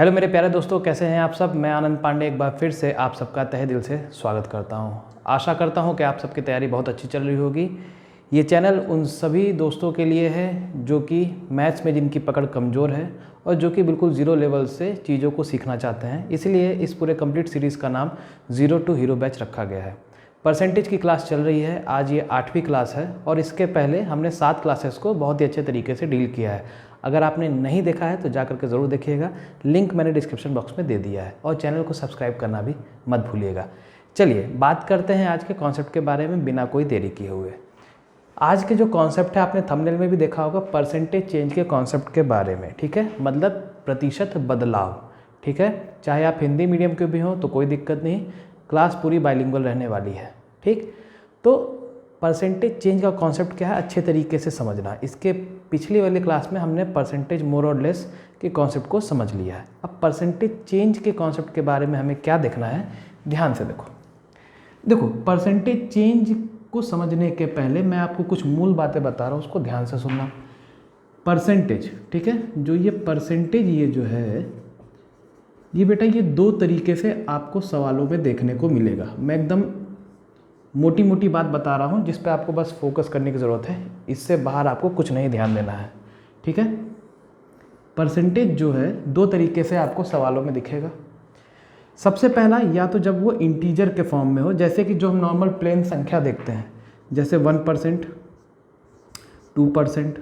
Hello मेरे प्यारे दोस्तों, कैसे हैं आप सब। मैं आनंद पांडे एक बार फिर से आप सबका तहे दिल से स्वागत करता हूं। आशा करता हूं कि आप सबकी तैयारी बहुत अच्छी चल रही होगी। ये चैनल उन सभी दोस्तों के लिए है जो कि मैथ्स में जिनकी पकड़ कमज़ोर है और जो कि बिल्कुल ज़ीरो लेवल से चीज़ों को सीखना चाहते हैं। इसलिए इस पूरे कंप्लीट सीरीज़ का नाम ज़ीरो टू हीरो बैच रखा गया है। परसेंटेज की क्लास चल रही है, आज ये 8वीं क्लास है और इसके पहले हमने 7 क्लासेस को बहुत ही अच्छे तरीके से डील किया है। अगर आपने नहीं देखा है तो जा करके ज़रूर देखिएगा, लिंक मैंने डिस्क्रिप्शन बॉक्स में दे दिया है और चैनल को सब्सक्राइब करना भी मत भूलिएगा। चलिए बात करते हैं आज के कॉन्सेप्ट के बारे में बिना कोई देरी किए हुए। आज के जो कॉन्सेप्ट है आपने थंबनेल में भी देखा होगा, परसेंटेज चेंज के कॉन्सेप्ट के बारे में। ठीक है, मतलब प्रतिशत बदलाव। ठीक है, चाहे आप हिंदी मीडियम के भी हों तो कोई दिक्कत नहीं, क्लास पूरी बाइलिंगुअल रहने वाली है। ठीक, तो परसेंटेज चेंज का कॉन्सेप्ट क्या है अच्छे तरीके से समझना। इसके पिछली वाली क्लास में हमने परसेंटेज मोर और लेस के कॉन्सेप्ट को समझ लिया है। अब परसेंटेज चेंज के कॉन्सेप्ट के बारे में हमें क्या देखना है, ध्यान से देखो परसेंटेज चेंज को समझने के पहले मैं आपको कुछ मूल बातें बता रहा हूँ, उसको ध्यान से सुनना। परसेंटेज, ठीक है, जो ये परसेंटेज ये जो है ये बेटा ये दो तरीके से आपको सवालों में देखने को मिलेगा। मैं एकदम मोटी मोटी बात बता रहा हूँ जिस पे आपको बस फोकस करने की ज़रूरत है, इससे बाहर आपको कुछ नहीं ध्यान देना है। ठीक है, परसेंटेज जो है दो तरीके से आपको सवालों में दिखेगा। सबसे पहला, या तो जब वो इंटीजर के फॉर्म में हो, जैसे कि जो हम नॉर्मल प्लेन संख्या देखते हैं, जैसे 1%, 2%,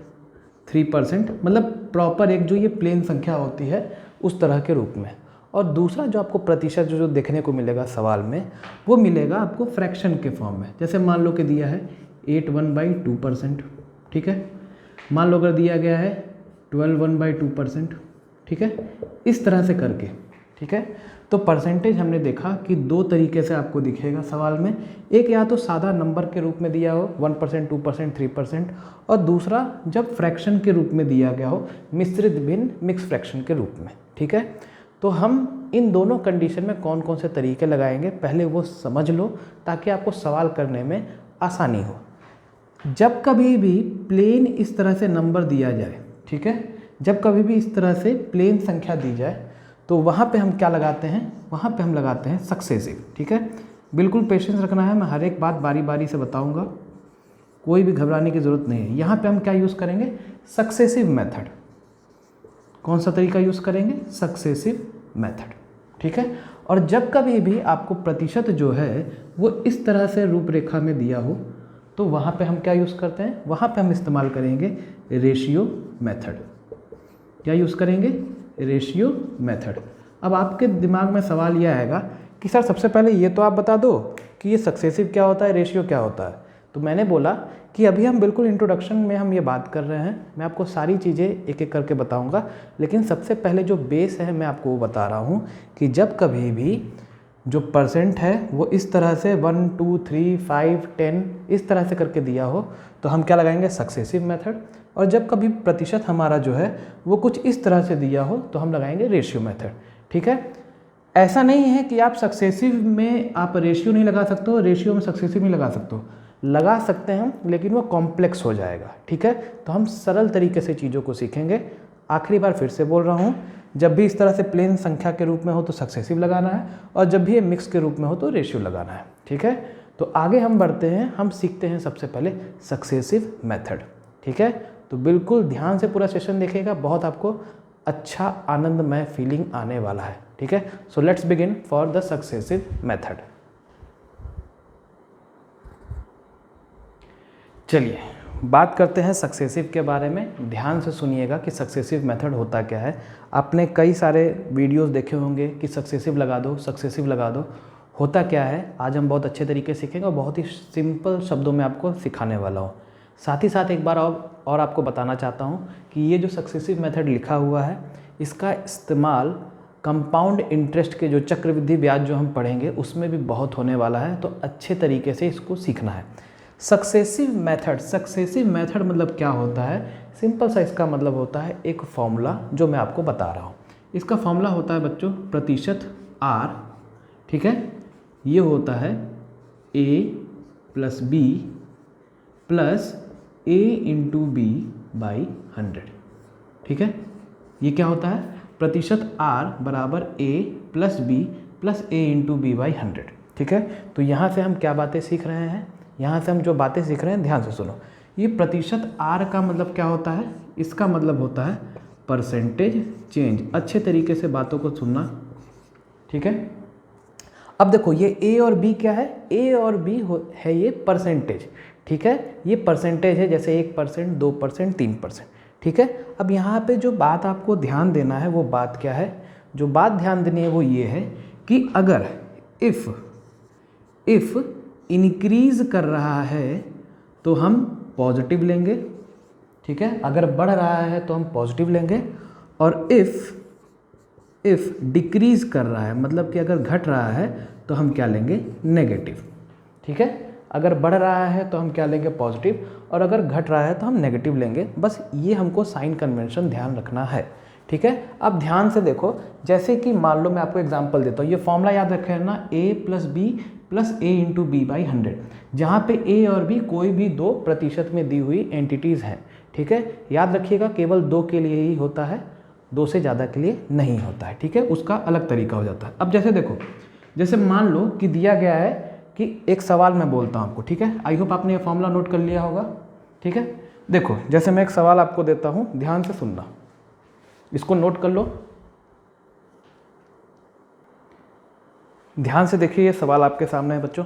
3%, मतलब प्रॉपर एक जो ये प्लेन संख्या होती है उस तरह के रूप में। और दूसरा जो आपको प्रतिशत जो देखने को मिलेगा सवाल में, वो मिलेगा आपको फ्रैक्शन के फॉर्म में। जैसे मान लो कि दिया है 8/2%, ठीक है, मान लो अगर दिया गया है 12/2%, ठीक है, इस तरह से करके। ठीक है, तो परसेंटेज हमने देखा कि दो तरीके से आपको दिखेगा सवाल में। एक या तो सादा नंबर के रूप में दिया हो 1%, 2%, 3%, और दूसरा जब फ्रैक्शन के रूप में दिया गया हो, मिश्रित भिन्न मिक्स फ्रैक्शन के रूप में। ठीक है, तो हम इन दोनों कंडीशन में कौन कौन से तरीके लगाएंगे पहले वो समझ लो, ताकि आपको सवाल करने में आसानी हो। जब कभी भी प्लेन इस तरह से नंबर दिया जाए, ठीक है, जब कभी भी इस तरह से प्लेन संख्या दी जाए तो वहाँ पे हम क्या लगाते हैं, वहाँ पे हम लगाते हैं सक्सेसिव। ठीक है, बिल्कुल पेशेंस रखना है, मैं हर एक बात बारी बारी से बताऊँगा, कोई भी घबराने की ज़रूरत नहीं है। यहाँ पे हम क्या यूज़ करेंगे, सक्सेसिव मेथड। कौन सा तरीका यूज़ करेंगे, सक्सेसिव मेथड। ठीक है, और जब कभी भी आपको प्रतिशत जो है वो इस तरह से रूपरेखा में दिया हो तो वहाँ पे हम क्या यूज़ करते हैं, वहाँ पे हम इस्तेमाल करेंगे रेशियो मेथड। क्या यूज़ करेंगे, रेशियो मेथड। अब आपके दिमाग में सवाल यह आएगा कि सर सबसे पहले ये तो आप बता दो कि ये सक्सेसिव क्या होता है, रेशियो क्या होता है। तो मैंने बोला कि अभी हम बिल्कुल इंट्रोडक्शन में हम ये बात कर रहे हैं, मैं आपको सारी चीज़ें एक एक करके बताऊंगा, लेकिन सबसे पहले जो बेस है मैं आपको वो बता रहा हूँ कि जब कभी भी जो परसेंट है वो इस तरह से 1, 2, 3, 5, 10 इस तरह से करके दिया हो तो हम क्या लगाएंगे, सक्सेसिव मेथड। और जब कभी प्रतिशत हमारा जो है वो कुछ इस तरह से दिया हो तो हम लगाएंगे रेशियो मेथड। ठीक है, ऐसा नहीं है कि आप सक्सेसिव में आप रेशियो नहीं लगा सकते हो, रेशियो में सक्सेसिव नहीं लगा सकते हो, लगा सकते हैं, लेकिन वो कॉम्प्लेक्स हो जाएगा। ठीक है, तो हम सरल तरीके से चीज़ों को सीखेंगे। आखिरी बार फिर से बोल रहा हूँ, जब भी इस तरह से प्लेन संख्या के रूप में हो तो सक्सेसिव लगाना है, और जब भी ये मिक्स के रूप में हो तो रेशियो लगाना है। ठीक है, तो आगे हम बढ़ते हैं, हम सीखते हैं सबसे पहले सक्सेसिव मेथड। ठीक है, तो बिल्कुल ध्यान से पूरा सेशन देखिएगा, बहुत आपको अच्छा आनंदमय फीलिंग आने वाला है। ठीक है, so let's begin for the successive method. चलिए बात करते हैं सक्सेसिव के बारे में। ध्यान से सुनिएगा कि सक्सेसिव मेथड होता क्या है। आपने कई सारे वीडियोस देखे होंगे कि सक्सेसिव लगा दो, सक्सेसिव लगा दो। होता क्या है आज हम बहुत अच्छे तरीके से सीखेंगे और बहुत ही सिंपल शब्दों में आपको सिखाने वाला हूँ। साथ ही साथ एक बार और आपको बताना चाहता हूँ कि ये जो सक्सेसिव मेथड लिखा हुआ है इसका इस्तेमाल कंपाउंड इंटरेस्ट के जो चक्रवृद्धि ब्याज जो हम पढ़ेंगे उसमें भी बहुत होने वाला है, तो अच्छे तरीके से इसको सीखना है। सक्सेसिव मेथड मतलब क्या होता है, सिंपल सा इसका मतलब होता है एक फॉर्मूला जो मैं आपको बता रहा हूँ। इसका फॉर्मूला होता है बच्चों प्रतिशत R। ठीक है, ये होता है A + B + A × B/100। ठीक है, ये क्या होता है, प्रतिशत R बराबर A plus B plus A into B by 100। ठीक है, तो यहाँ से हम क्या बातें सीख रहे हैं, यहाँ से हम जो बातें सीख रहे हैं ध्यान से सुनो। ये प्रतिशत R का मतलब क्या होता है, इसका मतलब होता है परसेंटेज चेंज। अच्छे तरीके से बातों को सुनना, ठीक है। अब देखो ये A और B क्या है, A और B है ये परसेंटेज, ठीक है। ये परसेंटेज है, जैसे 1%, 2%, 3%, ठीक है। अब यहाँ पे जो बात आपको ध्यान देना है वो बात क्या है, जो बात ध्यान देनी है वो ये है कि अगर इफ़ इंक्रीज़ कर रहा है तो हम पॉजिटिव लेंगे, ठीक है। अगर बढ़ रहा है तो हम पॉजिटिव लेंगे, और इफ़ डिक्रीज़ कर रहा है मतलब कि अगर घट रहा है तो हम क्या लेंगे, नेगेटिव, ठीक है। अगर बढ़ रहा है तो हम क्या लेंगे, पॉजिटिव, और अगर घट रहा है तो हम नेगेटिव लेंगे। बस ये हमको साइन कन्वेंशन ध्यान रखना है, ठीक है। अब ध्यान से देखो, जैसे कि मान लो मैं आपको एग्जांपल देता हूँ, ये फॉर्मूला याद रखे है ना, A plus B plus A into B by 100, जहाँ पे A और B कोई भी 2% में दी हुई एंटिटीज़ हैं, ठीक है। याद रखिएगा केवल 2 के लिए ही होता है, 2 से ज़्यादा के लिए नहीं होता है, ठीक है। उसका अलग तरीका हो जाता है। अब जैसे देखो, जैसे मान लो कि दिया गया है कि एक सवाल मैं बोलता हूँ आपको, ठीक है। आई होप आपने ये फॉर्मूला नोट कर लिया होगा, ठीक है। देखो जैसे मैं एक सवाल आपको देता हूँ, ध्यान से सुनना, इसको नोट कर लो, ध्यान से देखिए। ये सवाल आपके सामने है बच्चों,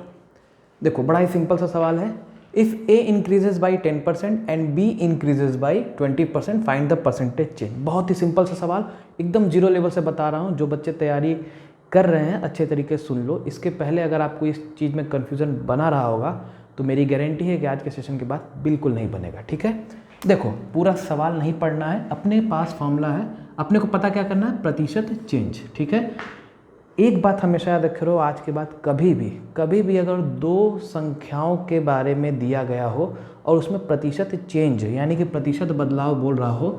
देखो बड़ा ही सिंपल सा सवाल है। If A increases by 10% and B increases by 20%, find the percentage change. बहुत ही सिंपल सा सवाल, एकदम जीरो लेवल से बता रहा हूँ। जो बच्चे तैयारी कर रहे हैं अच्छे तरीके से सुन लो। इसके पहले अगर आपको इस चीज़ में कन्फ्यूज़न बना रहा होगा तो मेरी गारंटी है कि आज के सेशन के बाद बिल्कुल नहीं बनेगा, ठीक है। देखो पूरा सवाल नहीं पढ़ना है, अपने पास फॉर्मूला है, अपने को पता क्या करना है, प्रतिशत चेंज, ठीक है। एक बात हमेशा याद रखे रहो, आज के बाद कभी भी अगर 2 संख्याओं के बारे में दिया गया हो और उसमें प्रतिशत चेंज यानी कि प्रतिशत बदलाव बोल रहा हो,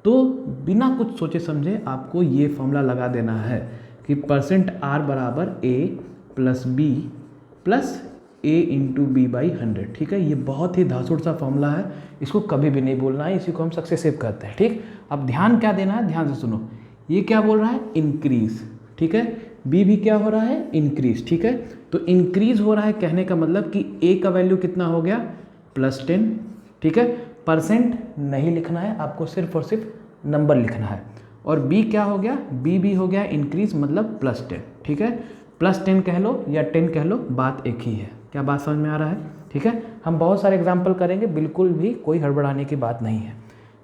तो बिना कुछ सोचे समझे आपको ये फॉर्मूला लगा देना है कि %R बराबर A plus B plus A into B by 100, ठीक है। ये बहुत ही धांसुड़ सा फॉर्मूला है, इसको कभी भी नहीं बोलना है, इसी को हम सक्सेसिव कहते हैं, ठीक। अब ध्यान क्या देना है, ध्यान से सुनो। ये क्या बोल रहा है, इंक्रीज, ठीक है। बी भी क्या हो रहा है, इंक्रीज, ठीक है। तो इंक्रीज हो रहा है कहने का मतलब कि A का वैल्यू कितना हो गया, +10, ठीक है। परसेंट नहीं लिखना है आपको, सिर्फ और सिर्फ नंबर लिखना है। और B क्या हो गया, B भी हो गया इंक्रीज मतलब +10, ठीक है। +10 कह लो या 10 कह लो, बात एक ही है। क्या बात समझ में आ रहा है, ठीक है। हम बहुत सारे एग्जाम्पल करेंगे, बिल्कुल भी कोई हड़बड़ाने की बात नहीं है।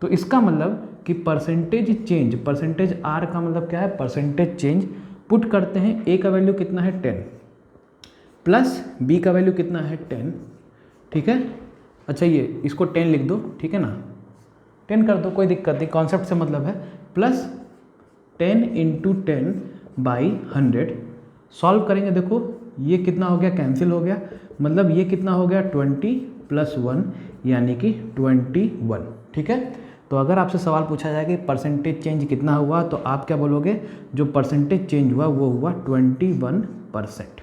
तो इसका मतलब कि परसेंटेज चेंज, परसेंटेज R का मतलब क्या है, परसेंटेज चेंज। पुट करते हैं, A का वैल्यू कितना है 10 प्लस B का वैल्यू कितना है 10, ठीक है। अच्छा ये इसको 10 लिख दो, ठीक है ना, 10 कर दो, कोई दिक्कत नहीं, कॉन्सेप्ट से मतलब है। प्लस 10 इंटू 10 बाई 100, सॉल्व करेंगे, देखो ये कितना हो गया, कैंसिल हो गया, मतलब ये कितना हो गया 20 + 1 यानी कि 21, ठीक है। तो अगर आपसे सवाल पूछा जाए कि परसेंटेज चेंज कितना हुआ, तो आप क्या बोलोगे, जो परसेंटेज चेंज हुआ वो हुआ 21%,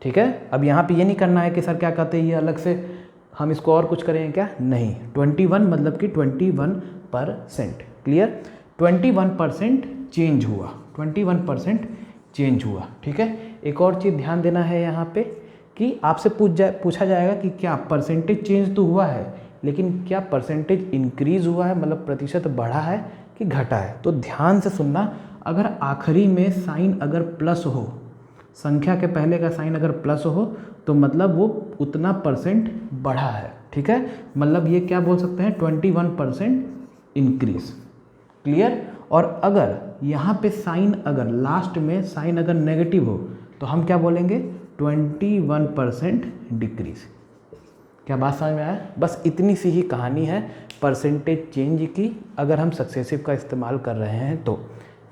ठीक है। अब यहाँ पे ये नहीं करना है कि सर क्या कहते हैं ये अलग से हम इसको और कुछ करेंगे क्या, नहीं, 21 मतलब कि 21%, क्लियर। 21% चेंज हुआ, 21% चेंज हुआ, ठीक है। एक और चीज़ ध्यान देना है यहाँ पे कि आपसे पूछा जाएगा कि क्या परसेंटेज चेंज तो हुआ है, लेकिन क्या परसेंटेज इंक्रीज़ हुआ है, मतलब प्रतिशत बढ़ा है कि घटा है। तो ध्यान से सुनना, अगर आखिरी में साइन अगर प्लस हो, संख्या के पहले का साइन अगर प्लस हो, तो मतलब वो उतना परसेंट बढ़ा है, ठीक है। मतलब ये क्या बोल सकते हैं, 21% इंक्रीज, क्लियर। और अगर यहाँ पे साइन अगर लास्ट में साइन अगर नेगेटिव हो तो हम क्या बोलेंगे, 21% डिक्रीज। क्या बात समझ में आया, बस इतनी सी ही कहानी है परसेंटेज चेंज की, अगर हम सक्सेसिव का इस्तेमाल कर रहे हैं तो।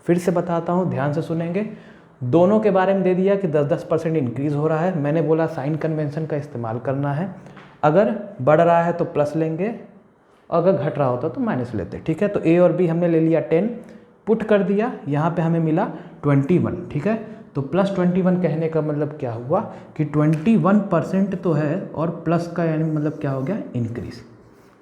फिर से बताता हूँ, ध्यान से सुनेंगे। दोनों के बारे में दे दिया कि 10-10% इंक्रीज़ हो रहा है, मैंने बोला साइन कन्वेंशन का इस्तेमाल करना है। अगर बढ़ रहा है तो प्लस लेंगे, अगर घट रहा होता तो माइनस लेते, ठीक है। तो A और B हमने ले लिया 10, पुट कर दिया, यहाँ पे हमें मिला 21, ठीक है। तो +21 कहने का मतलब क्या हुआ कि 21% तो है और प्लस का यानी मतलब क्या हो गया, इंक्रीज।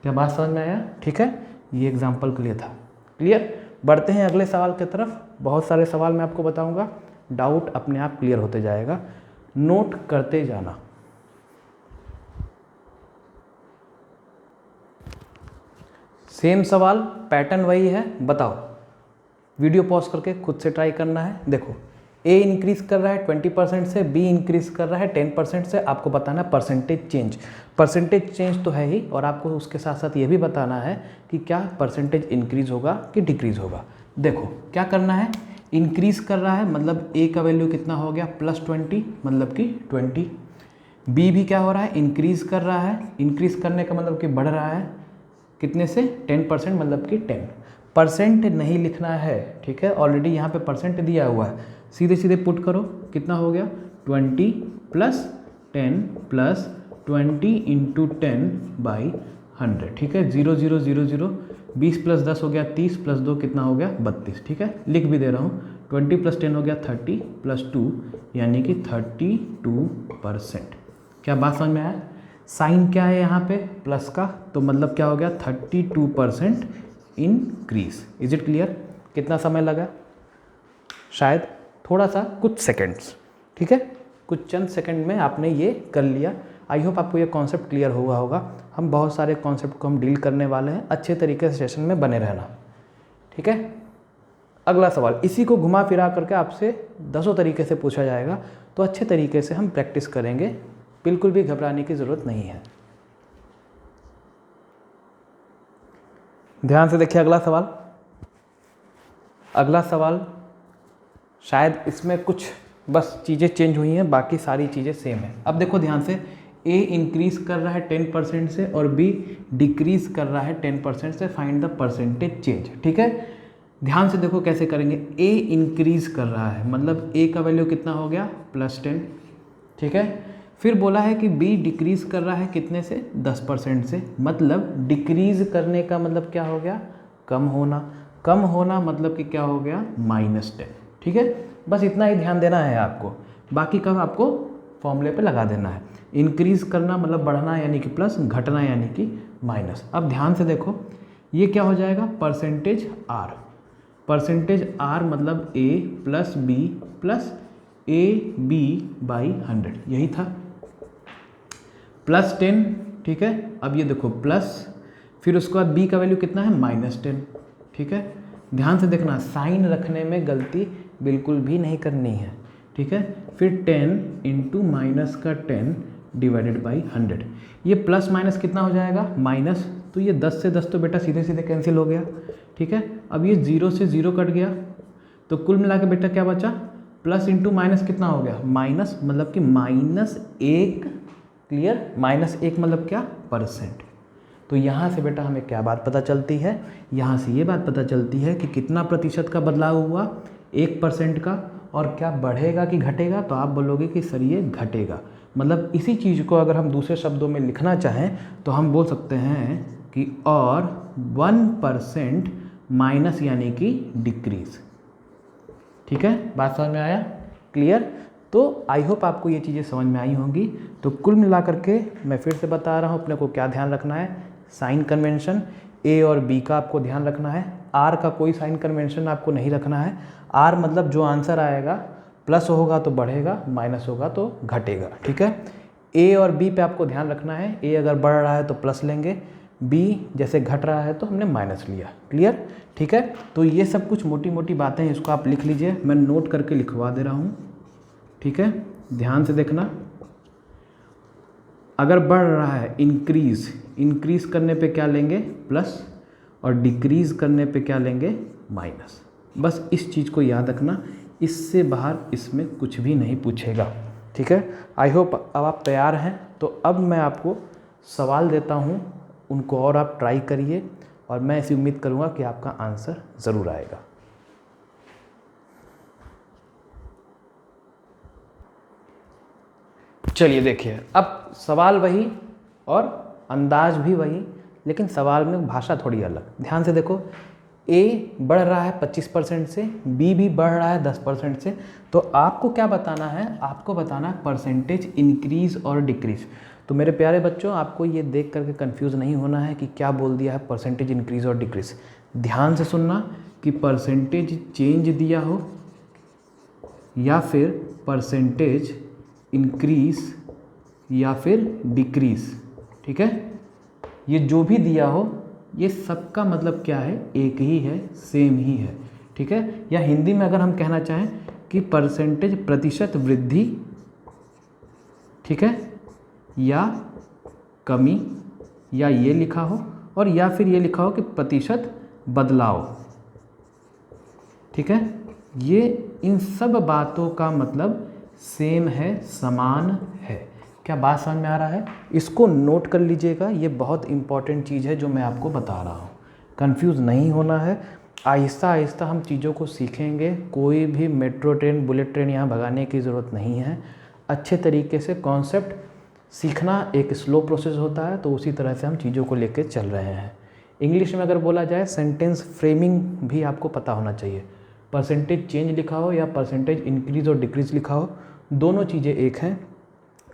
क्या बात समझ में आया, ठीक है। ये एग्जाम्पल के लिए था, क्लियर। बढ़ते हैं अगले सवाल की तरफ। बहुत सारे सवाल मैं आपको बताऊंगा, डाउट अपने आप क्लियर होते जाएगा, नोट करते जाना। सेम सवाल, पैटर्न वही है, बताओ। वीडियो पॉज करके खुद से ट्राई करना है। देखो, ए इंक्रीज कर रहा है 20% से, बी इंक्रीज कर रहा है 10% से। आपको बताना है परसेंटेज चेंज। परसेंटेज चेंज तो है ही, और आपको उसके साथ साथ ये भी बताना है कि क्या परसेंटेज इंक्रीज होगा कि डिक्रीज होगा। देखो क्या करना है, इंक्रीज कर रहा है मतलब ए का वैल्यू कितना हो गया +20, मतलब कि 20। बी भी क्या हो रहा है, इंक्रीज कर रहा है। इंक्रीज करने का मतलब कि बढ़ रहा है, कितने से, 10%, मतलब कि 10। परसेंट नहीं लिखना है, ठीक है, ऑलरेडी यहाँ पे परसेंट दिया हुआ है। सीधे सीधे पुट करो, कितना हो गया 20 + 10 + 20 × 10/100, ठीक है। 0 0 0 0, 20 + 10 हो गया 30, + 2 कितना हो गया 32, ठीक है। लिख भी दे रहा हूँ, 20 + 10 हो गया 30, + 2 यानी कि 32%। क्या बात समझ में आया? साइन क्या है यहाँ पे, प्लस का, तो मतलब क्या हो गया 32% इंक्रीज। Is it clear? कितना समय लगा? शायद थोड़ा सा, कुछ सेकंड्स, ठीक है, कुछ चंद सेकंड में आपने ये कर लिया। आई होप आपको ये कॉन्सेप्ट क्लियर हुआ होगा। हम बहुत सारे कॉन्सेप्ट को हम डील करने वाले हैं, अच्छे तरीके से सेशन में बने रहना, ठीक है। अगला सवाल, इसी को घुमा फिरा करके आपसे दसों तरीके से पूछा जाएगा, तो अच्छे तरीके से हम प्रैक्टिस करेंगे, बिल्कुल भी घबराने की ज़रूरत नहीं है। ध्यान से देखिए अगला सवाल। अगला सवाल शायद इसमें कुछ बस चीज़ें चेंज हुई हैं, बाकी सारी चीज़ें सेम हैं। अब देखो ध्यान से, ए इंक्रीज कर रहा है 10% से और बी डिक्रीज कर रहा है 10% से। फाइंड द परसेंटेज चेंज, ठीक है। ध्यान से देखो कैसे करेंगे। ए इंक्रीज कर रहा है मतलब ए का वैल्यू कितना हो गया +10, ठीक है। फिर बोला है कि बी डिक्रीज़ कर रहा है कितने से, 10% से, मतलब डिक्रीज़ करने का मतलब क्या हो गया, कम होना। कम होना मतलब कि क्या हो गया -10, ठीक है। बस इतना ही ध्यान देना है आपको, बाकी का आपको फॉर्मूले पे लगा देना है। इंक्रीज़ करना मतलब बढ़ना यानी कि प्लस, घटना यानी कि माइनस। अब ध्यान से देखो, ये क्या हो जाएगा, परसेंटेज आर। परसेंटेज आर मतलब ए + बी + AB/100, यही था, +10, ठीक है। अब ये देखो प्लस, फिर उसके बाद बी का वैल्यू कितना है -10, ठीक है। ध्यान से देखना, साइन रखने में गलती बिल्कुल भी नहीं करनी है, ठीक है। फिर 10 × -10 / 100, ये प्लस माइनस कितना हो जाएगा माइनस, तो ये 10 से 10 तो बेटा सीधे सीधे कैंसिल हो गया, ठीक है। अब ये 0 से 0 कट गया, तो कुल मिला के बेटा क्या बचा, प्लस इंटू माइनस कितना हो गया माइनस, मतलब कि -1, क्लियर। -1 मतलब क्या, परसेंट। तो यहाँ से बेटा हमें क्या बात पता चलती है, यहाँ से ये बात पता चलती है कि कितना प्रतिशत का बदलाव हुआ, 1% का। और क्या बढ़ेगा कि घटेगा, तो आप बोलोगे कि सर ये घटेगा। मतलब इसी चीज़ को अगर हम दूसरे शब्दों में लिखना चाहें तो हम बोल सकते हैं कि और 1% माइनस यानी कि डिक्रीज, ठीक है। बात समझ में आया, क्लियर। तो आई होप आपको ये चीज़ें समझ में आई होंगी। तो कुल मिला करके मैं फिर से बता रहा हूँ, अपने को क्या ध्यान रखना है, साइन कन्वेंशन ए और बी का आपको ध्यान रखना है। आर का कोई साइन कन्वेंशन आपको नहीं रखना है। आर मतलब जो आंसर आएगा, प्लस होगा तो बढ़ेगा, माइनस होगा तो घटेगा, ठीक है। ए और बी पे आपको ध्यान रखना है, ए अगर बढ़ रहा है तो प्लस लेंगे, बी जैसे घट रहा है तो हमने माइनस लिया, क्लियर, ठीक है। तो ये सब कुछ मोटी मोटी बातें हैं, इसको आप लिख लीजिए, मैं नोट करके लिखवा दे रहा हूँ, ठीक है। ध्यान से देखना, अगर बढ़ रहा है इंक्रीज करने पे क्या लेंगे प्लस, और डिक्रीज़ करने पे क्या लेंगे माइनस। बस इस चीज़ को याद रखना, इससे बाहर इसमें कुछ भी नहीं पूछेगा, ठीक है। आई होप अब आप तैयार हैं। तो अब मैं आपको सवाल देता हूँ, उनको और आप ट्राई करिए, और मैं ऐसी उम्मीद करूँगा कि आपका आंसर ज़रूर आएगा। चलिए देखिए, अब सवाल वही और अंदाज भी वही, लेकिन सवाल में भाषा थोड़ी अलग। ध्यान से देखो, ए बढ़ रहा है 25% से, बी भी बढ़ रहा है 10% से। तो आपको क्या बताना है, आपको बताना है परसेंटेज इंक्रीज़ और डिक्रीज़। तो मेरे प्यारे बच्चों, आपको ये देख करके कंफ्यूज नहीं होना है कि क्या बोल दिया है परसेंटेज इंक्रीज़ और डिक्रीज़। ध्यान से सुनना, कि परसेंटेज चेंज दिया हो या फिर परसेंटेज इंक्रीज या फिर डिक्रीज, ठीक है। ये जो भी दिया हो ये सबका मतलब क्या है, एक ही है, सेम ही है, ठीक है। या हिंदी में अगर हम कहना चाहें कि परसेंटेज प्रतिशत वृद्धि, ठीक है, या कमी, या ये लिखा हो और या फिर ये लिखा हो कि प्रतिशत बदलाव, ठीक है। ये इन सब बातों का मतलब सेम है, समान है। क्या बात समझ में आ रहा है? इसको नोट कर लीजिएगा, ये बहुत इंपॉर्टेंट चीज़ है जो मैं आपको बता रहा हूँ। कंफ्यूज नहीं होना है, आहिस्ता आहिस्ता हम चीज़ों को सीखेंगे। कोई भी मेट्रो ट्रेन, बुलेट ट्रेन यहाँ भगाने की ज़रूरत नहीं है। अच्छे तरीके से कॉन्सेप्ट सीखना एक स्लो प्रोसेस होता है, तो उसी तरह से हम चीज़ों को लेकर चल रहे हैं। इंग्लिश में अगर बोला जाए सेंटेंस फ्रेमिंग भी आपको पता होना चाहिए। परसेंटेज चेंज लिखा हो या परसेंटेज इंक्रीज और डिक्रीज लिखा हो, दोनों चीज़ें एक हैं।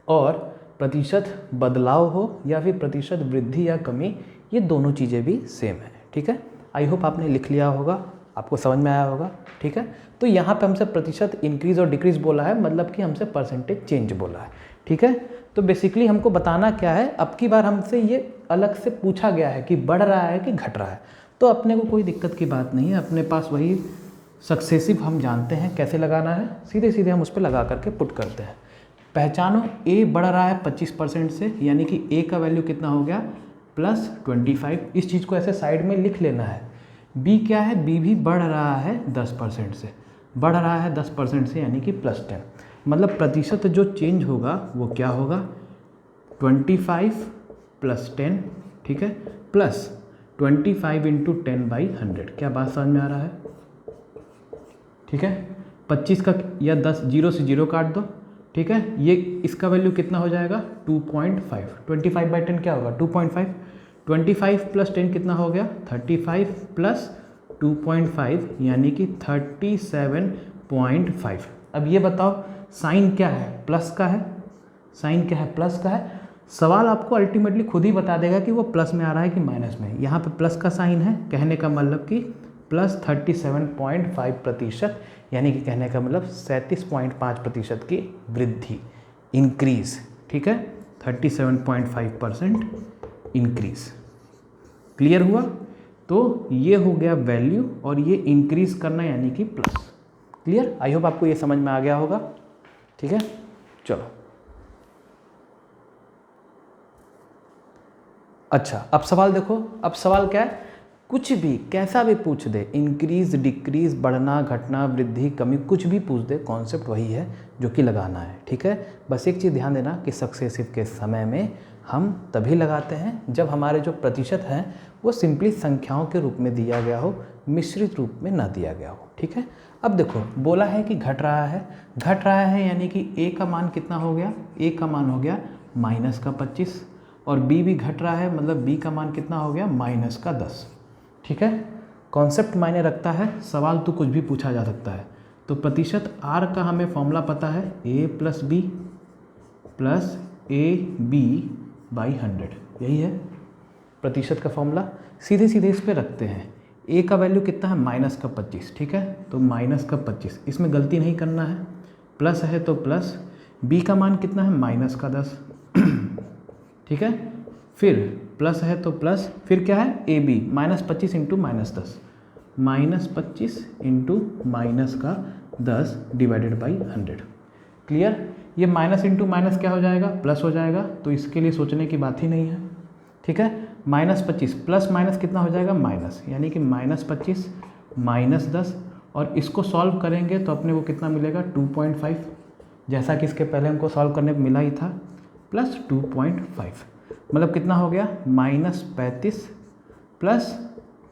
और प्रतिशत बदलाव हो या फिर प्रतिशत वृद्धि या कमी, ये दोनों चीज़ें भी सेम है, ठीक है। आई होप आपने लिख लिया होगा, आपको समझ में आया होगा, ठीक है। तो यहाँ पे हमसे प्रतिशत इंक्रीज और डिक्रीज बोला है, मतलब कि हमसे परसेंटेज चेंज बोला है, ठीक है। तो बेसिकली हमको बताना क्या है, अब की बार हमसे ये अलग से पूछा गया है कि बढ़ रहा है कि घट रहा है, तो अपने को कोई दिक्कत की बात नहीं है। अपने पास वही सक्सेसिव हम जानते हैं कैसे लगाना है, सीधे सीधे हम उस पर लगा करके पुट करते हैं। पहचानो ए बढ़ रहा है 25% से, यानी कि ए का वैल्यू कितना हो गया, +25। इस चीज़ को ऐसे साइड में लिख लेना है। बी क्या है, बी भी बढ़ रहा है 10% से, बढ़ रहा है 10% से, यानी कि +10। मतलब प्रतिशत जो चेंज होगा वो क्या होगा, 25 + 10, ठीक है, प्लस 25 × 10/100। क्या बात समझ में आ रहा है? ठीक है। 25 का या 10 0 से 0 काट दो, ठीक है। ये इसका वैल्यू कितना हो जाएगा, 2.5। 25/10 क्या होगा, 2.5। 25 + 10 कितना हो गया, 35 + 2.5, यानी कि 37.5। अब ये बताओ साइन क्या है, प्लस का है, साइन क्या है, प्लस का है। सवाल आपको अल्टीमेटली खुद ही बता देगा कि वो प्लस में आ रहा है कि माइनस में। यहाँ पे प्लस का साइन है, कहने का मतलब कि +37.5%, यानी कि कहने का मतलब 37.5% की वृद्धि, इंक्रीज, ठीक है। 37.5% इंक्रीज। क्लियर हुआ? तो ये हो गया वैल्यू और ये इंक्रीज करना यानी कि प्लस। क्लियर? आई होप आपको ये समझ में आ गया होगा, ठीक है। चलो अच्छा, अब सवाल देखो। अब सवाल क्या है, कुछ भी कैसा भी पूछ दे, इंक्रीज डिक्रीज, बढ़ना घटना वृद्धि कमी, कुछ भी पूछ दे, कॉन्सेप्ट वही है जो कि लगाना है, ठीक है। बस एक चीज़ ध्यान देना कि सक्सेसिव के समय में हम तभी लगाते हैं जब हमारे जो प्रतिशत हैं वो सिंपली संख्याओं के रूप में दिया गया हो, मिश्रित रूप में ना दिया गया हो, ठीक है। अब देखो बोला है कि घट रहा है, घट रहा है यानी कि ए का मान कितना हो गया, ए का मान हो गया -25, और बी भी घट रहा है, मतलब बी का मान कितना हो गया, -10, ठीक है। कॉन्सेप्ट मायने रखता है, सवाल तो कुछ भी पूछा जा सकता है। तो प्रतिशत आर का हमें फॉर्मूला पता है, a + b + AB/100, यही है प्रतिशत का फॉर्मूला। सीधे सीधे इस पे रखते हैं। a का वैल्यू कितना है, -25, ठीक है। तो -25, इसमें गलती नहीं करना है, प्लस है तो प्लस। b का मान कितना है, -10, ठीक है। फिर प्लस है तो प्लस, फिर क्या है, ए बी, -25 × -10, -25 × -10 /100। क्लियर? ये माइनस इंटू माइनस क्या हो जाएगा, प्लस हो जाएगा, तो इसके लिए सोचने की बात ही नहीं है, ठीक है। -25 प्लस माइनस कितना हो जाएगा, माइनस, यानी कि -25 -10, और इसको सॉल्व करेंगे तो अपने को कितना मिलेगा, 2.5, जैसा कि इसके पहले हमको सॉल्व करने को मिला ही था, प्लस 2.5, मतलब कितना हो गया, -35 +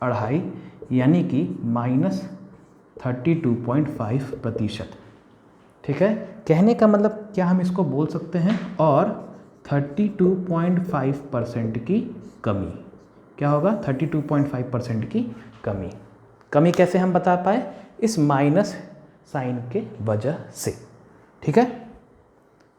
2.5, यानी कि -32.5%, ठीक है। कहने का मतलब क्या हम इसको बोल सकते हैं, और 32.5% की कमी, क्या होगा, 32.5% की कमी। कमी कैसे हम बता पाए, इस माइनस साइन के वजह से, ठीक है।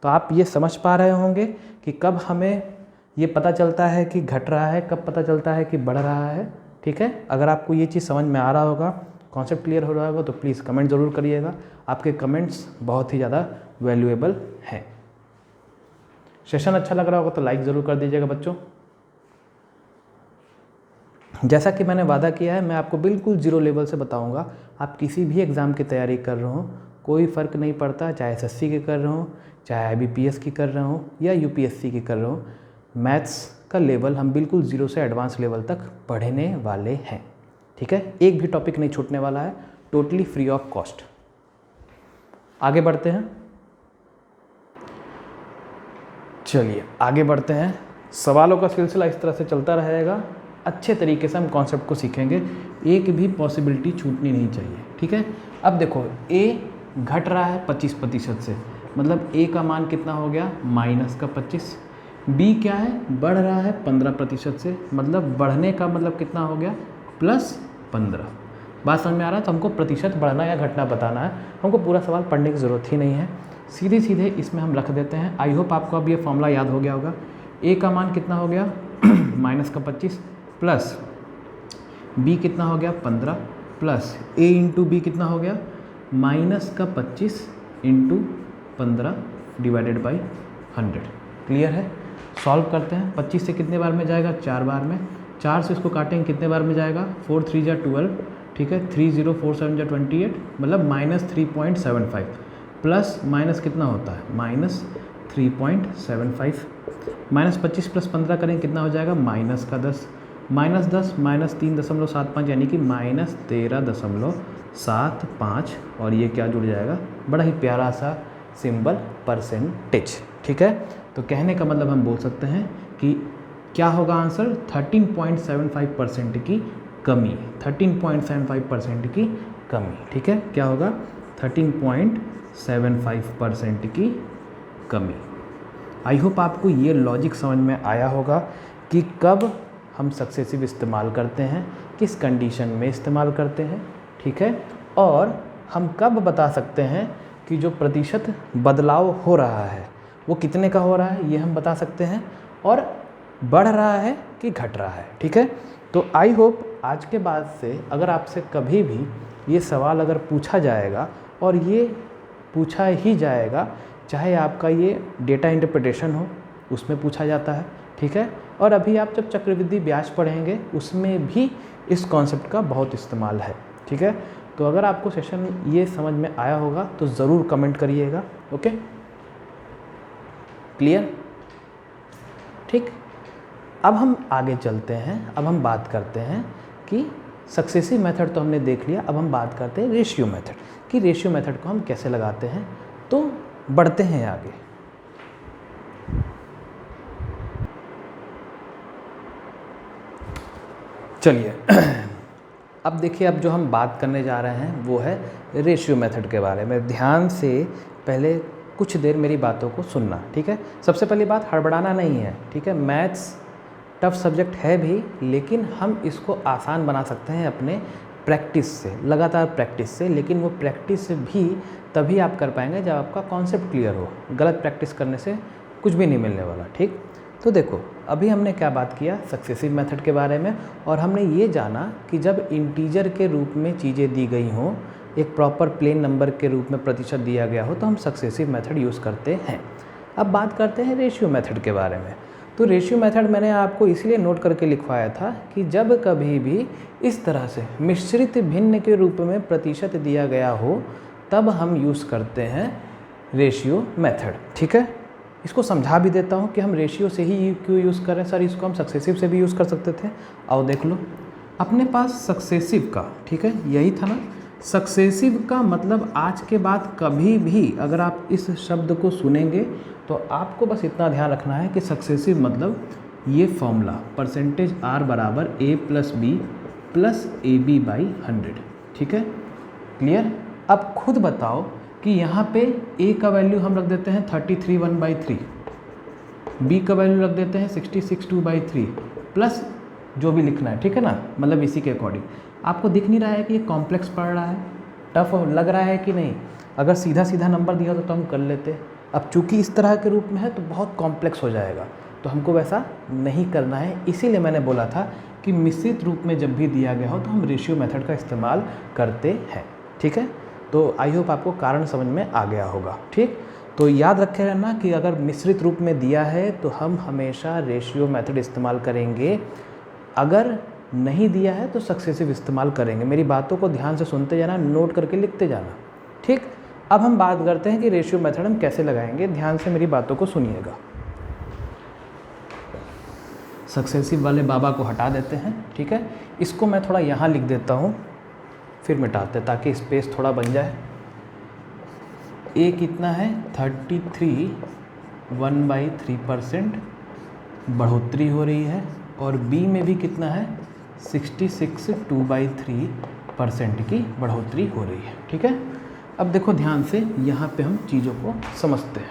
तो आप ये समझ पा रहे होंगे कि कब हमें ये पता चलता है कि घट रहा है, कब पता चलता है कि बढ़ रहा है, ठीक है। अगर आपको ये चीज़ समझ में आ रहा होगा, कॉन्सेप्ट क्लियर हो रहा होगा तो प्लीज़ कमेंट ज़रूर करिएगा, आपके कमेंट्स बहुत ही ज़्यादा वैल्यूएबल हैं। सेशन अच्छा लग रहा होगा तो लाइक ज़रूर कर दीजिएगा बच्चों। जैसा कि मैंने वादा किया है, मैं आपको बिल्कुल जीरो लेवल से बताऊंगा। आप किसी भी एग्ज़ाम की तैयारी कर रहे हो, कोई फ़र्क नहीं पड़ता, चाहे एसएससी की कर रहे हो, चाहे आईबीपीएस की कर रहे हो या यूपीएससी की कर रहे हो, मैथ्स का लेवल हम बिल्कुल ज़ीरो से एडवांस लेवल तक पढ़ने वाले हैं। ठीक है, एक भी टॉपिक नहीं छूटने वाला है, टोटली फ्री ऑफ कॉस्ट। आगे बढ़ते हैं, चलिए आगे बढ़ते हैं। सवालों का सिलसिला इस तरह से चलता रहेगा, अच्छे तरीके से हम कॉन्सेप्ट को सीखेंगे, एक भी पॉसिबिलिटी छूटनी नहीं चाहिए। ठीक है, अब देखो ए घट रहा है 25% से, मतलब ए का मान कितना हो गया -25। बी क्या है, बढ़ रहा है 15% से, मतलब बढ़ने का मतलब कितना हो गया +15। बात समझ में आ रहा है? तो हमको प्रतिशत बढ़ना या घटना बताना है, हमको पूरा सवाल पढ़ने की ज़रूरत ही नहीं है, सीधे सीधे इसमें हम रख देते हैं। आई होप आपको अब ये फॉर्मूला याद हो गया होगा। ए का मान कितना हो गया -25 प्लस बी कितना हो गया 15 प्लस ए इंटू बी कितना हो गया -25 इंटू 15 डिवाइडेड बाई 100। क्लियर है? सॉल्व करते हैं। 25 से कितने बार में जाएगा, 4 बार में। 4 से इसको काटेंगे कितने बार में जाएगा, 4 3 जा 12, ठीक है, 3 0 4 7 जा 28, मतलब -3.75 प्लस माइनस कितना होता है -3.75, -25 प्लस 15 करें कितना हो जाएगा -10, -10 -3.75 यानी कि -13.75, और ये क्या जुड़ जाएगा, बड़ा ही प्यारा सा सिंबल परसेंटेज। ठीक है, तो कहने का मतलब हम बोल सकते हैं कि क्या होगा आंसर, 13.75% की कमी, 13.75% की कमी। ठीक है, क्या होगा 13.75% की कमी। आई होप आपको ये लॉजिक समझ में आया होगा कि कब हम सक्सेसिव इस्तेमाल करते हैं, किस कंडीशन में इस्तेमाल करते हैं। ठीक है, और हम कब बता सकते हैं कि जो प्रतिशत बदलाव हो रहा है वो कितने का हो रहा है, ये हम बता सकते हैं, और बढ़ रहा है कि घट रहा है। ठीक है, तो आई होप आज के बाद से अगर आपसे कभी भी ये सवाल अगर पूछा जाएगा, और ये पूछा ही जाएगा, चाहे आपका ये डेटा इंटरप्रिटेशन हो उसमें पूछा जाता है। ठीक है, और अभी आप जब चक्रवृद्धि ब्याज पढ़ेंगे उसमें भी इस कॉन्सेप्ट का बहुत इस्तेमाल है। ठीक है, तो अगर आपको सेशन ये समझ में आया होगा तो ज़रूर कमेंट करिएगा। Okay, clear? ठीक, अब हम आगे चलते हैं। अब हम बात करते हैं कि सक्सेसिव मेथड तो हमने देख लिया, अब हम बात करते हैं रेशियो मेथड, कि रेशियो मेथड को हम कैसे लगाते हैं। तो बढ़ते हैं आगे। चलिए अब देखिए, अब जो हम बात करने जा रहे हैं वो है रेशियो मेथड के बारे में। ध्यान से पहले कुछ देर मेरी बातों को सुनना। ठीक है, सबसे पहली बात, हड़बड़ाना नहीं है। ठीक है, मैथ्स टफ सब्जेक्ट है भी, लेकिन हम इसको आसान बना सकते हैं अपने प्रैक्टिस से, लगातार प्रैक्टिस से। लेकिन वो प्रैक्टिस भी तभी आप कर पाएंगे जब आपका कॉन्सेप्ट क्लियर हो, गलत प्रैक्टिस करने से कुछ भी नहीं मिलने वाला। ठीक, तो देखो अभी हमने क्या बात किया, सक्सेसिव मेथड के बारे में, और हमने ये जाना कि जब इंटीजर के रूप में चीज़ें दी गई हों, एक प्रॉपर प्लेन नंबर के रूप में प्रतिशत दिया गया हो, तो हम सक्सेसिव मेथड यूज़ करते हैं। अब बात करते हैं रेशियो मेथड के बारे में। तो रेशियो मेथड मैंने आपको इसलिए नोट करके लिखवाया था कि जब कभी भी इस तरह से मिश्रित भिन्न के रूप में प्रतिशत दिया गया हो तब हम यूज़ करते हैं रेशियो मेथड। ठीक है, इसको समझा भी देता हूँ कि हम रेशियो से ही क्यों यूज़ कर रहे हैं। सर इसको हम सक्सेसिव से भी यूज़ कर सकते थे। आओ देख लो, अपने पास सक्सेसिव का, ठीक है यही था ना, सक्सेसिव का मतलब आज के बाद कभी भी अगर आप इस शब्द को सुनेंगे तो आपको बस इतना ध्यान रखना है कि सक्सेसिव मतलब ये फॉर्मूला परसेंटेज R बराबर A plus B plus AB by 100। ठीक है, क्लियर? अब खुद बताओ कि यहाँ पे A का वैल्यू हम रख देते हैं 33 1/3, B का वैल्यू रख देते हैं 66 2/3 प्लस जो भी लिखना है। ठीक है ना, मतलब इसी के अकॉर्डिंग। आपको दिख नहीं रहा है कि ये कॉम्प्लेक्स पड़ रहा है, टफ लग रहा है कि नहीं? अगर सीधा सीधा नंबर दिया तो हम कर लेते, अब चूंकि इस तरह के रूप में है तो बहुत कॉम्प्लेक्स हो जाएगा, तो हमको वैसा नहीं करना है। इसीलिए मैंने बोला था कि मिश्रित रूप में जब भी दिया गया हो तो हम रेशियो मेथड का इस्तेमाल करते हैं। ठीक है, तो आई होप आपको कारण समझ में आ गया होगा। ठीक, तो याद रखे रहना कि अगर मिश्रित रूप में दिया है तो हम हमेशा रेशियो मेथड इस्तेमाल करेंगे, अगर नहीं दिया है तो सक्सेसिव इस्तेमाल करेंगे। मेरी बातों को ध्यान से सुनते जाना, नोट करके लिखते जाना। ठीक, अब हम बात करते हैं कि रेशियो मेथड हम कैसे लगाएंगे। ध्यान से मेरी बातों को सुनिएगा। सक्सेसिव वाले बाबा को हटा देते हैं। ठीक है, इसको मैं थोड़ा यहाँ लिख देता हूँ, फिर मिटाते ताकि स्पेस थोड़ा बन जाए। ए कितना है 33 1/3% बढ़ोतरी हो रही है, और बी में भी कितना है 66 2/3% की बढ़ोतरी हो रही है। ठीक है, अब देखो ध्यान से, यहाँ पे हम चीज़ों को समझते हैं।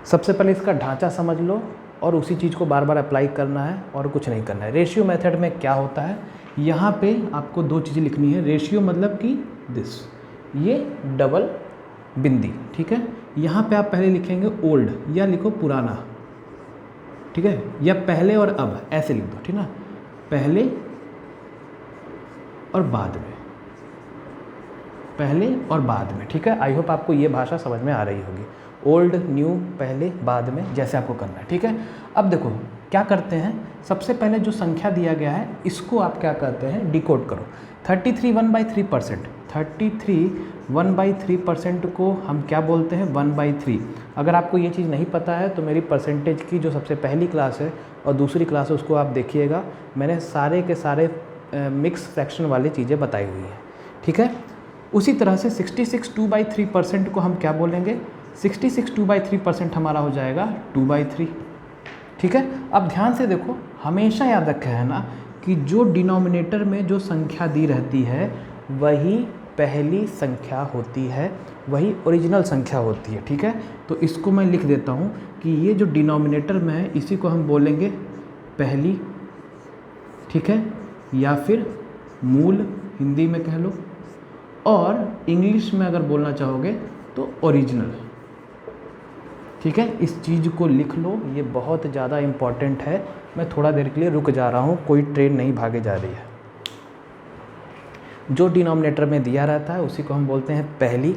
सबसे पहले इसका ढांचा समझ लो और उसी चीज़ को बार बार अप्लाई करना है और कुछ नहीं करना है। रेशियो मेथड में क्या होता है, यहाँ पे आपको दो चीज़ें लिखनी है। रेशियो मतलब कि दिस, ये डबल बिंदी। ठीक है, यहाँ पे आप पहले लिखेंगे ओल्ड, या लिखो पुराना। ठीक है, या पहले और अब, ऐसे लिख दो। ठीक ना, पहले और बाद में, पहले और बाद में। ठीक है, आई होप आपको ये भाषा समझ में आ रही होगी। ओल्ड, न्यू, पहले, बाद में, जैसे आपको करना है। ठीक है, अब देखो क्या करते हैं, सबसे पहले जो संख्या दिया गया है इसको आप क्या करते हैं, डिकोड करो। 33 1/3%, 33 1/3% को हम क्या बोलते हैं 1/3। अगर आपको ये चीज़ नहीं पता है तो मेरी परसेंटेज की जो सबसे पहली क्लास है और दूसरी क्लास है उसको आप देखिएगा, मैंने सारे के सारे मिक्स फ्रैक्शन वाली चीज़ें बताई हुई हैं। ठीक है, उसी तरह से 66 2/3% को हम क्या बोलेंगे, 66 2/3% हमारा हो जाएगा 2/3। ठीक है, अब ध्यान से देखो, हमेशा याद रखे है ना कि जो डिनोमिनेटर में जो संख्या दी रहती है वही पहली संख्या होती है, वही ओरिजिनल संख्या होती है। ठीक है, तो इसको मैं लिख देता हूँ कि ये जो डिनोमिनेटर में है इसी को हम बोलेंगे पहली। ठीक है, या फिर मूल हिंदी में कह लो, और इंग्लिश में अगर बोलना चाहोगे तो ओरिजिनल। ठीक है, इस चीज़ को लिख लो, ये बहुत ज़्यादा इम्पॉर्टेंट है। मैं थोड़ा देर के लिए रुक जा रहा हूँ, कोई ट्रेन नहीं भागे जा रही है। जो डिनोमिनेटर में दिया रहता है उसी को हम बोलते हैं पहली।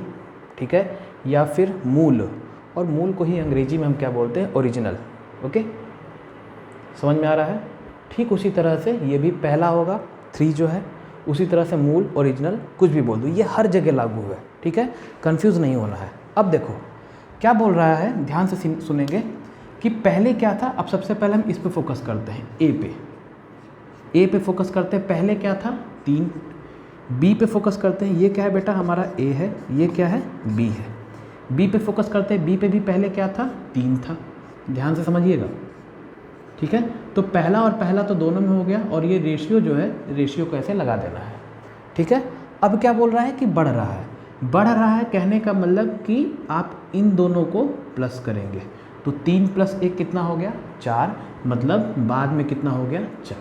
ठीक है, या फिर मूल, और मूल को ही अंग्रेजी में हम क्या बोलते हैं, ओरिजिनल। ओके, समझ में आ रहा है। ठीक उसी तरह से ये भी पहला होगा 3 जो है, उसी तरह से मूल, ओरिजिनल, कुछ भी बोल दो, ये हर जगह लागू है। ठीक है, कंफ्यूज नहीं होना है। अब देखो क्या बोल रहा है, ध्यान से सुनेंगे कि पहले क्या था। अब सबसे पहले हम इस पे फोकस करते हैं, ए पे फोकस करते हैं। पहले क्या था 3, बी पे फोकस करते हैं। ये क्या है बेटा, हमारा ए है, ये क्या है बी है। बी पे फोकस करते हैं, बी पे भी पहले क्या था 3 था। ध्यान से समझिएगा। ठीक है, तो पहला और पहला तो दोनों में हो गया, और ये रेशियो जो है, रेशियो को ऐसे लगा देना है। ठीक है, अब क्या बोल रहा है कि बढ़ रहा है। बढ़ रहा है कहने का मतलब कि आप इन दोनों को प्लस करेंगे, तो 3 + 1 कितना हो गया 4, मतलब बाद में कितना हो गया 4।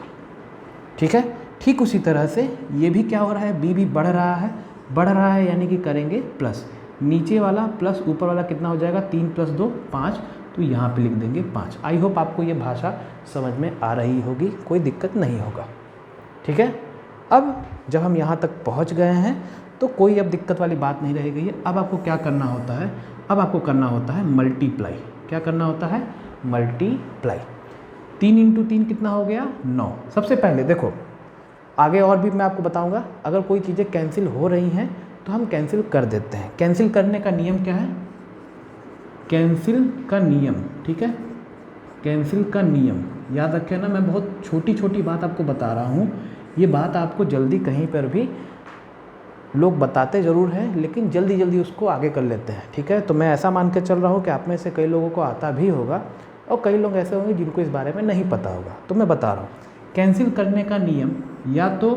ठीक है, ठीक उसी तरह से ये भी क्या हो रहा है, बी भी बढ़ रहा है। बढ़ रहा है यानी कि करेंगे प्लस, नीचे वाला प्लस ऊपर वाला कितना हो जाएगा 3 + 2 5, तो यहाँ पे लिख देंगे 5। आई होप आपको ये भाषा समझ में आ रही होगी, कोई दिक्कत नहीं होगा। ठीक है, अब जब हम यहाँ तक पहुँच गए हैं तो कोई अब दिक्कत वाली बात नहीं रह गई है। अब आपको क्या करना होता है, अब आपको करना होता है मल्टीप्लाई। क्या करना होता है, मल्टीप्लाई। 3 × 3 कितना हो गया 9। सबसे पहले देखो, आगे और भी मैं आपको बताऊंगा, अगर कोई चीज़ें कैंसिल हो रही हैं तो हम कैंसिल कर देते हैं। कैंसिल करने का नियम क्या है, कैंसिल का नियम। ठीक है, कैंसिल का नियम याद रखें ना, मैं बहुत छोटी छोटी बात आपको बता रहा हूँ। ये बात आपको जल्दी कहीं पर भी लोग बताते ज़रूर हैं, लेकिन जल्दी जल्दी उसको आगे कर लेते हैं। ठीक है, तो मैं ऐसा मान के चल रहा हूँ कि आप में से कई लोगों को आता भी होगा और कई लोग ऐसे होंगे जिनको इस बारे में नहीं पता होगा। तो मैं बता रहा हूँ, कैंसिल करने का नियम या तो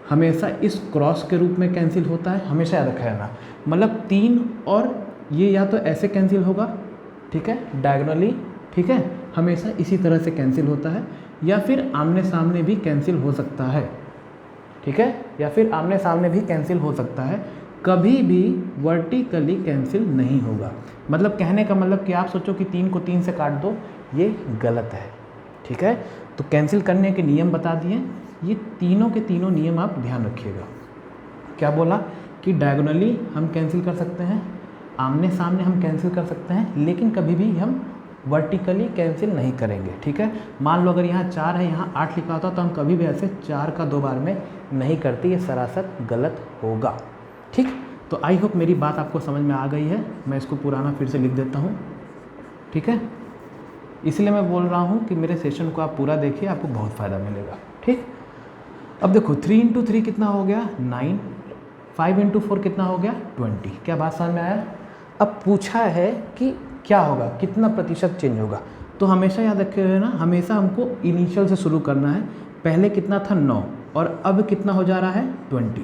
हमेशा इस क्रॉस के रूप में कैंसिल होता है, हमेशा याद रखा है ना, मतलब 3 और ये या तो ऐसे कैंसिल होगा, ठीक है, डायगोनली। ठीक है, हमेशा इसी तरह से कैंसिल होता है, या फिर आमने सामने भी कैंसिल हो सकता है। ठीक है, या फिर आमने सामने भी कैंसिल हो सकता है, कभी भी वर्टिकली कैंसिल नहीं होगा। मतलब कहने का मतलब कि आप सोचो कि 3 को 3 से काट दो, ये गलत है। ठीक है। तो कैंसिल करने के नियम बता दिए, ये तीनों के तीनों नियम आप ध्यान रखिएगा। क्या बोला कि डायगोनली हम कैंसिल कर सकते हैं, आमने सामने हम कैंसिल कर सकते हैं, लेकिन कभी भी हम वर्टिकली कैंसिल नहीं करेंगे। ठीक है, मान लो अगर यहाँ 4 है, यहाँ 8 लिखा होता तो हम कभी भी ऐसे 4 का 2 बार में नहीं करते, ये सरासर गलत होगा। ठीक, तो आई होप मेरी बात आपको समझ में आ गई है। मैं इसको पुराना फिर से लिख देता हूँ। ठीक है, इसलिए मैं बोल रहा हूँ कि मेरे सेशन को आप पूरा देखिए, आपको बहुत फ़ायदा मिलेगा। ठीक, अब देखो 3 × 3 कितना हो गया 9, 5 × 4 कितना हो गया 20। क्या बात समझ में आया? अब पूछा है कि क्या होगा, कितना प्रतिशत चेंज होगा। तो हमेशा याद रखे हुए ना, हमेशा हमको इनिशियल से शुरू करना है। पहले कितना था 9 और अब कितना हो जा रहा है 20।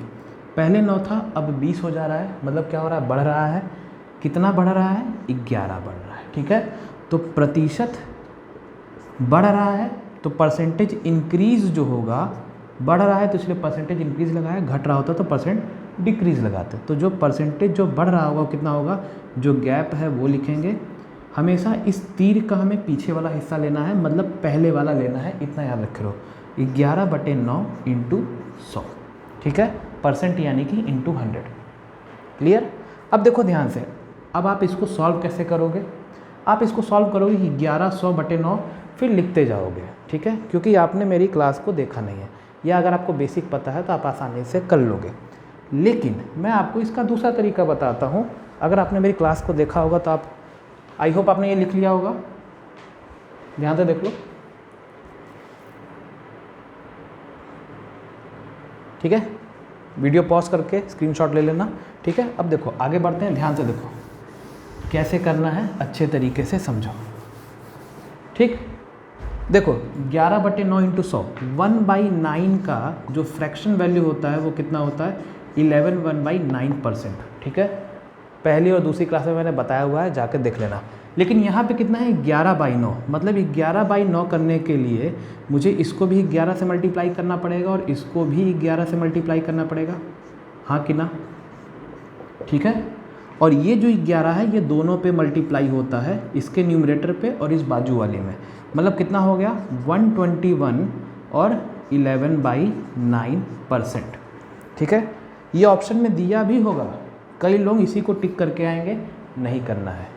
पहले 9 था, अब 20 हो जा रहा है, मतलब क्या हो रहा है, बढ़ रहा है। कितना बढ़ रहा है 11 बढ़ रहा है। ठीक है, तो प्रतिशत बढ़ रहा है तो परसेंटेज इंक्रीज जो होगा, बढ़ रहा है तो इसलिए परसेंटेज इंक्रीज लगाया, घट रहा होता तो परसेंट डिक्रीज लगाते। तो जो परसेंटेज जो बढ़ रहा होगा कितना होगा, जो गैप है वो लिखेंगे। हमेशा इस तीर का हमें पीछे वाला हिस्सा लेना है, मतलब पहले वाला लेना है, इतना याद रखे रहो। 11/9 × 100। ठीक है, परसेंट यानी कि इंटू 100। क्लियर? अब देखो ध्यान से, अब आप इसको सॉल्व कैसे करोगे? आप इसको सॉल्व करोगे कि 1100/9 फिर लिखते जाओगे। ठीक है, क्योंकि आपने मेरी क्लास को देखा नहीं है, या अगर आपको बेसिक पता है तो आप आसानी से कर लोगे। लेकिन मैं आपको इसका दूसरा तरीका बताता हूँ। अगर आपने मेरी क्लास को देखा होगा तो आप, आई होप आपने ये लिख लिया होगा। ध्यान से देख लो। ठीक है, वीडियो पॉज करके स्क्रीनशॉट ले लेना। ठीक है, अब देखो आगे बढ़ते हैं, ध्यान से देखो कैसे करना है, अच्छे तरीके से समझो। ठीक, देखो 11/9 × 100, 1/9 का जो फ्रैक्शन वैल्यू होता है वो कितना होता है 11 1/9%। ठीक है, पहली और दूसरी क्लास में मैंने बताया हुआ है, जाकर देख लेना। लेकिन यहाँ पे कितना है 11/9, मतलब 11/9 करने के लिए मुझे इसको भी 11 से मल्टीप्लाई करना पड़ेगा और इसको भी 11 से मल्टीप्लाई करना पड़ेगा, हाँ कि ना? ठीक है, और ये जो 11 है ये दोनों पे मल्टीप्लाई होता है, इसके न्यूमरेटर पे और इस बाजू वाले में। मतलब कितना हो गया 121 और 11/9%। ठीक है, ये ऑप्शन में दिया भी होगा, कई लोग इसी को टिक करके आएंगे। नहीं करना है,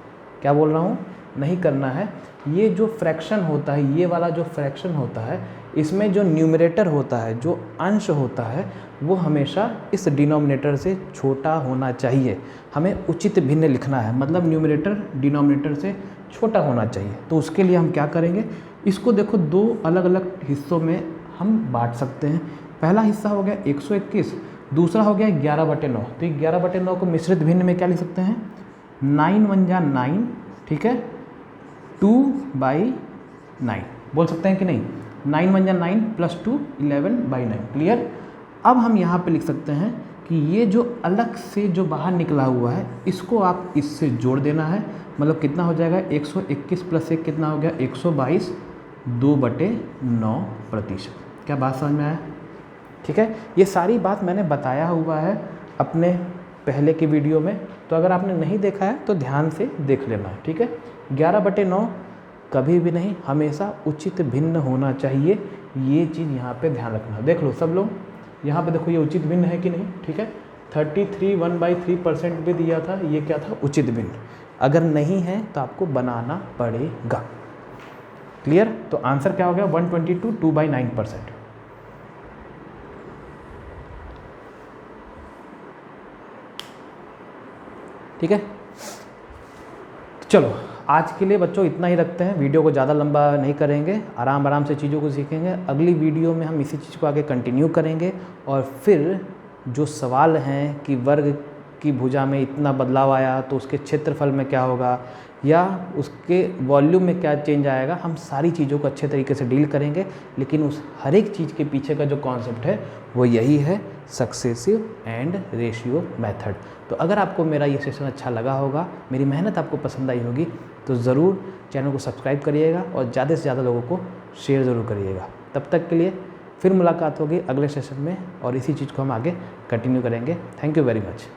क्या बोल रहा हूँ, नहीं करना है। ये जो फ्रैक्शन होता है, ये वाला जो फ्रैक्शन होता है, इसमें जो न्यूमरेटर होता है, जो अंश होता है, वो हमेशा इस डिनोमिनेटर से छोटा होना चाहिए। हमें उचित भिन्न लिखना है, मतलब न्यूमरेटर डिनोमिनेटर से छोटा होना चाहिए। तो उसके लिए हम क्या करेंगे, इसको देखो 2 अलग अलग हिस्सों में हम बांट सकते हैं। पहला हिस्सा हो गया 121, दूसरा हो गया 11/9। तो 11/9 को मिश्रित भिन्न में क्या लिख सकते हैं 9 × 1 = 9। ठीक है, 2/9 बोल सकते हैं कि नहीं, 9 × 1 = 9 + 2 11/9। क्लियर? अब हम यहाँ पे लिख सकते हैं कि ये जो अलग से जो बाहर निकला हुआ है, इसको आप इससे जोड़ देना है। मतलब कितना हो जाएगा 121 + 1 कितना हो गया 122, 2/9%। क्या बात समझ में आया? ठीक है, ये सारी बात मैंने बताया हुआ है अपने पहले की वीडियो में, तो अगर आपने नहीं देखा है तो ध्यान से देख लेना। ठीक है, 11/9 कभी भी नहीं, हमेशा उचित भिन्न होना चाहिए। ये चीज़ यहाँ पे ध्यान रखना। देख लो सब लोग, यहाँ पे देखो ये उचित भिन्न है कि नहीं। ठीक है, 33 1/3% भी दिया था, ये क्या था उचित भिन्न। अगर नहीं है तो आपको बनाना पड़ेगा। क्लियर? तो आंसर क्या हो गया 122 2/9%। ठीक है, चलो आज के लिए बच्चों इतना ही रखते हैं। वीडियो को ज़्यादा लंबा नहीं करेंगे, आराम आराम से चीज़ों को सीखेंगे। अगली वीडियो में हम इसी चीज़ को आगे कंटिन्यू करेंगे और फिर जो सवाल हैं कि वर्ग की भुजा में इतना बदलाव आया तो उसके क्षेत्रफल में क्या होगा या उसके वॉल्यूम में क्या चेंज आएगा, हम सारी चीज़ों को अच्छे तरीके से डील करेंगे। लेकिन उस हर एक चीज़ के पीछे का जो कॉन्सेप्ट है वो यही है, सक्सेसिव एंड रेशियो मेथड। तो अगर आपको मेरा ये सेशन अच्छा लगा होगा, मेरी मेहनत आपको पसंद आई होगी, तो ज़रूर चैनल को सब्सक्राइब करिएगा और ज़्यादा से ज़्यादा लोगों को शेयर ज़रूर करिएगा। तब तक के लिए फिर मुलाकात होगी अगले सेशन में और इसी चीज़ को हम आगे कंटिन्यू करेंगे। Thank you very much.